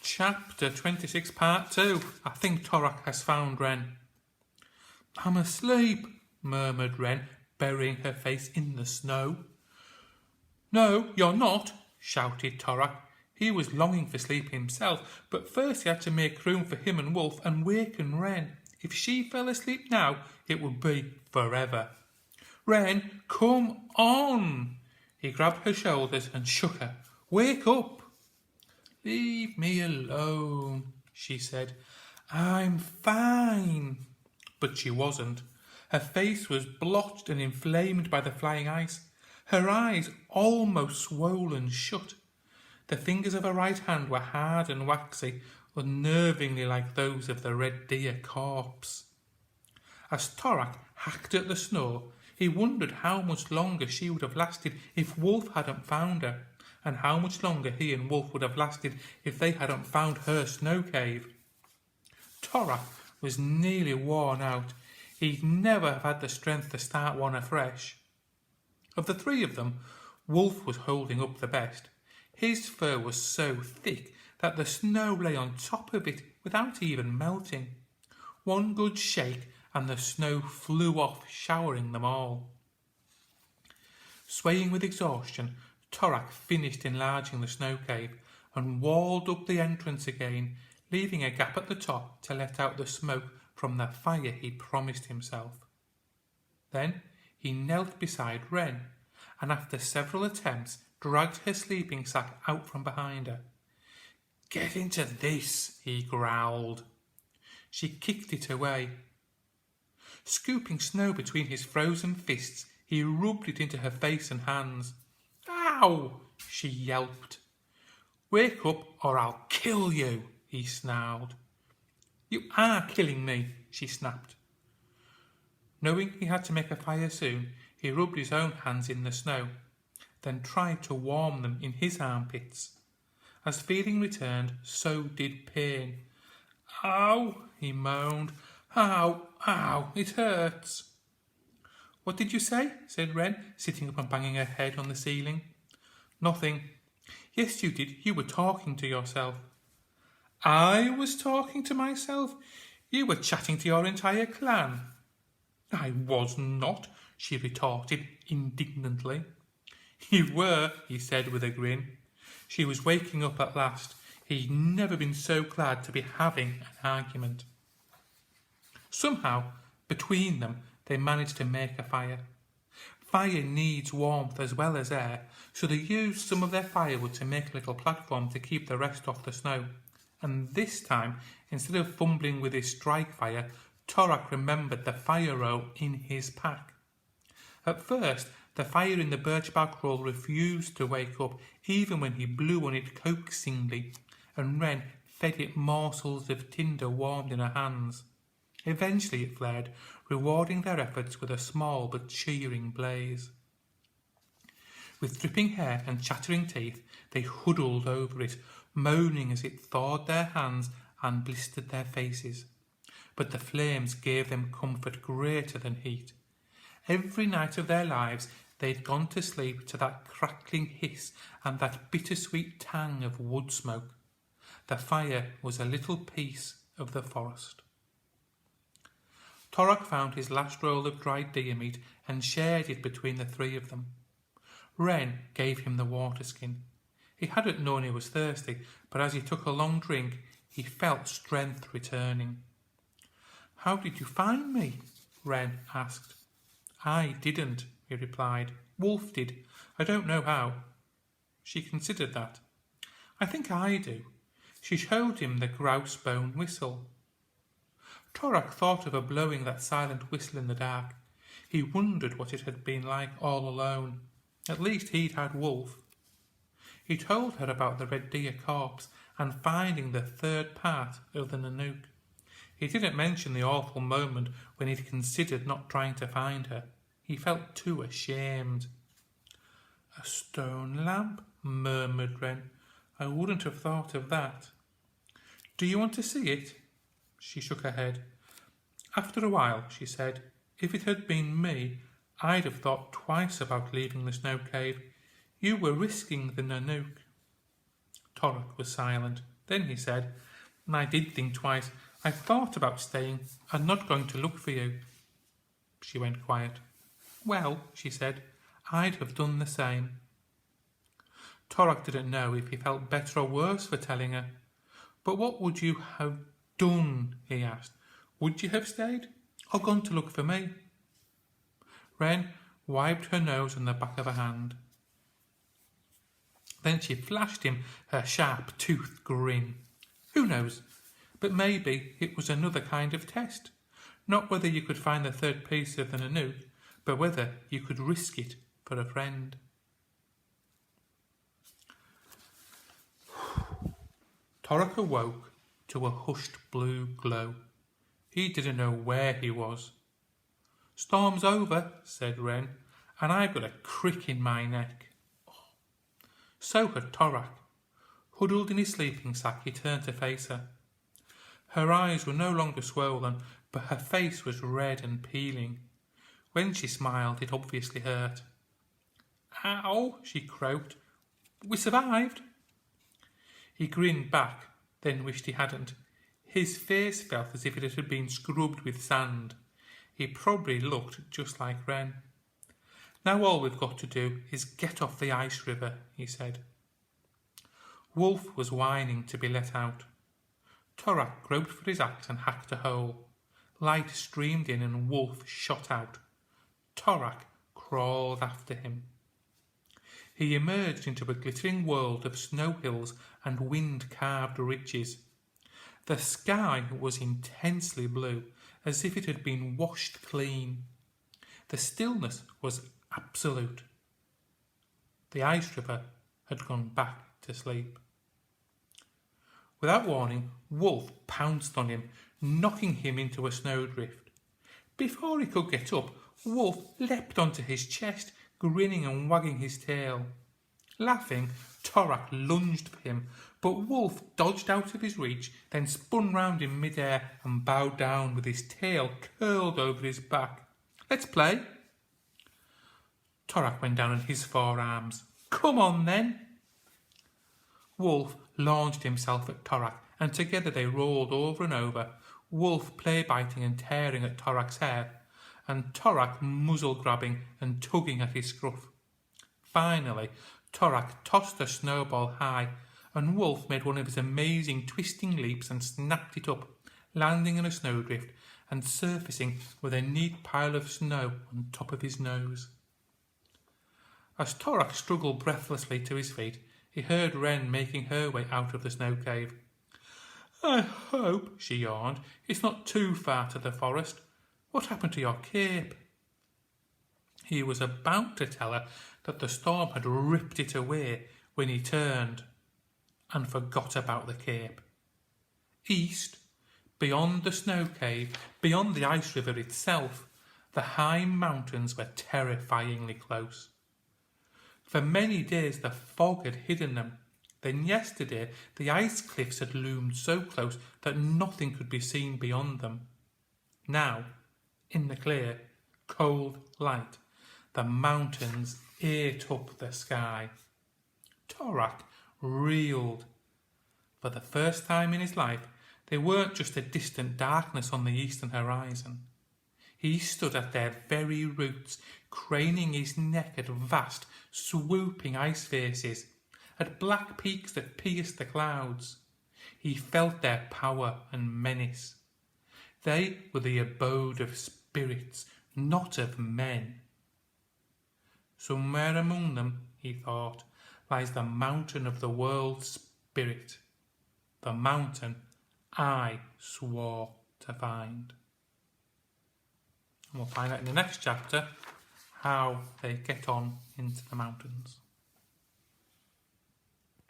Chapter 26, Part 2. I think Torok has found Wren. I'm asleep, murmured Wren, burying her face in the snow. No, you're not, shouted Torok. He was longing for sleep himself, but first he had to make room for him and Wolf and waken Wren. If she fell asleep now, it would be forever. Wren, come on! He grabbed her shoulders and shook her. Wake up! Leave me alone, she said. I'm fine. But she wasn't. Her face was blotched and inflamed by the flying ice. Her eyes almost swollen shut. The fingers of her right hand were hard and waxy, unnervingly like those of the red deer corpse. As Torok hacked at the snow, he wondered how much longer she would have lasted if Wolf hadn't found her, and how much longer he and Wolf would have lasted if they hadn't found her snow cave. Torok was nearly worn out. He'd never have had the strength to start one afresh. Of the three of them, Wolf was holding up the best. His fur was so thick that the snow lay on top of it without even melting. One good shake and the snow flew off, showering them all. Swaying with exhaustion, Torok finished enlarging the snow cave and walled up the entrance again, leaving a gap at the top to let out the smoke from the fire he'd promised himself. Then he knelt beside Wren, and after several attempts dragged her sleeping sack out from behind her. Get into this, he growled. She kicked it away. Scooping snow between his frozen fists, he rubbed it into her face and hands. Ow! She yelped. Wake up or I'll kill you, he snarled. You are killing me, she snapped. Knowing he had to make a fire soon, he rubbed his own hands in the snow, then tried to warm them in his armpits. As feeling returned, so did pain. Ow, he moaned. Ow, ow, it hurts. What did you say? Said Wren, sitting up and banging her head on the ceiling. Nothing. Yes, you did. You were talking to yourself. I was talking to myself? You were chatting to your entire clan. I was not, she retorted indignantly. You were, he said with a grin. She was waking up at last. He'd never been so glad to be having an argument. Somehow, between them, they managed to make a fire. Fire needs warmth as well as air, so they used some of their firewood to make a little platform to keep the rest off the snow. And this time, instead of fumbling with his strike fire, Torok remembered the fire roll in his pack. At first, the fire in the birch bark roll refused to wake up, even when he blew on it coaxingly, and Wren fed it morsels of tinder warmed in her hands. Eventually it flared, rewarding their efforts with a small but cheering blaze. With dripping hair and chattering teeth, they huddled over it, moaning as it thawed their hands and blistered their faces. But the flames gave them comfort greater than heat. Every night of their lives they'd gone to sleep to that crackling hiss and that bittersweet tang of wood smoke. The fire was a little piece of the forest. Torok found his last roll of dried deer meat and shared it between the three of them. Wren gave him the water skin. He hadn't known he was thirsty, but as he took a long drink, he felt strength returning. How did you find me? Wren asked. I didn't, he replied. Wolf did. I don't know how. She considered that. I think I do. She showed him the grouse bone whistle. Torok thought of her blowing that silent whistle in the dark. He wondered what it had been like all alone. At least he'd had Wolf. He told her about the red deer corpse and finding the third part of the Nanook. He didn't mention the awful moment when he'd considered not trying to find her. He felt too ashamed. A stone lamp, murmured Wren. I wouldn't have thought of that. Do you want to see it? She shook her head. After a while, she said, if it had been me, I'd have thought twice about leaving the snow cave. You were risking the Nanook. Torok was silent. Then he said, "I did think twice. I thought about staying and not going to look for you." She went quiet. "Well," she said, "I'd have done the same." Torrak didn't know if he felt better or worse for telling her. "But what would you have done?" he asked. "Would you have stayed or gone to look for me?" Wren wiped her nose on the back of her hand. Then she flashed him her sharp-toothed grin. Who knows? But maybe it was another kind of test. Not whether you could find the third piece of the Nanook, but whether you could risk it for a friend. Torrak awoke to a hushed blue glow. He didn't know where he was. "Storm's over," said Wren, "and I've got a crick in my neck." So had Torrak. Huddled in his sleeping sack, he turned to face her. Her eyes were no longer swollen, but her face was red and peeling. When she smiled, it obviously hurt. "Ow," she croaked. "We survived." He grinned back, then wished he hadn't. His face felt as if it had been scrubbed with sand. He probably looked just like Wren. "Now all we've got to do is get off the ice river," he said. Wolf was whining to be let out. Torrak groped for his axe and hacked a hole. Light streamed in and Wolf shot out. Torrak crawled after him. He emerged into a glittering world of snow hills and wind-carved ridges. The sky was intensely blue, as if it had been washed clean. The stillness was absolute. The ice river had gone back to sleep. Without warning, Wolf pounced on him, knocking him into a snowdrift. Before he could get up, Wolf leapt onto his chest, grinning and wagging his tail. Laughing, Torrak lunged for him, but Wolf dodged out of his reach, then spun round in mid-air and bowed down with his tail curled over his back. "Let's play." Torrak went down on his forearms. "Come on, then." Wolf launched himself at Torrak, and together they rolled over and over, Wolf play-biting and tearing at Torrak's hair, and Torrak muzzle-grabbing and tugging at his scruff. Finally, Torrak tossed a snowball high, and Wolf made one of his amazing twisting leaps and snapped it up, landing in a snowdrift and surfacing with a neat pile of snow on top of his nose. As Torrak struggled breathlessly to his feet, he heard Wren making her way out of the snow cave. "I hope," she yawned, "it's not too far to the forest. What happened to your cape?" He was about to tell her that the storm had ripped it away when he turned and forgot about the cape. East, beyond the snow cave, beyond the ice river itself, the high mountains were terrifyingly close. For many days the fog had hidden them. Then yesterday the ice cliffs had loomed so close that nothing could be seen beyond them. Now, in the clear, cold light, the mountains ate up the sky. Torrak reeled. For the first time in his life, they weren't just a distant darkness on the eastern horizon. He stood at their very roots, craning his neck at vast, swooping ice faces, at black peaks that pierced the clouds. He felt their power and menace. They were the abode of spirits, not of men. Somewhere among them, he thought, lies the mountain of the world's spirit, the mountain I swore to find. And we'll find out in the next chapter how they get on into the mountains.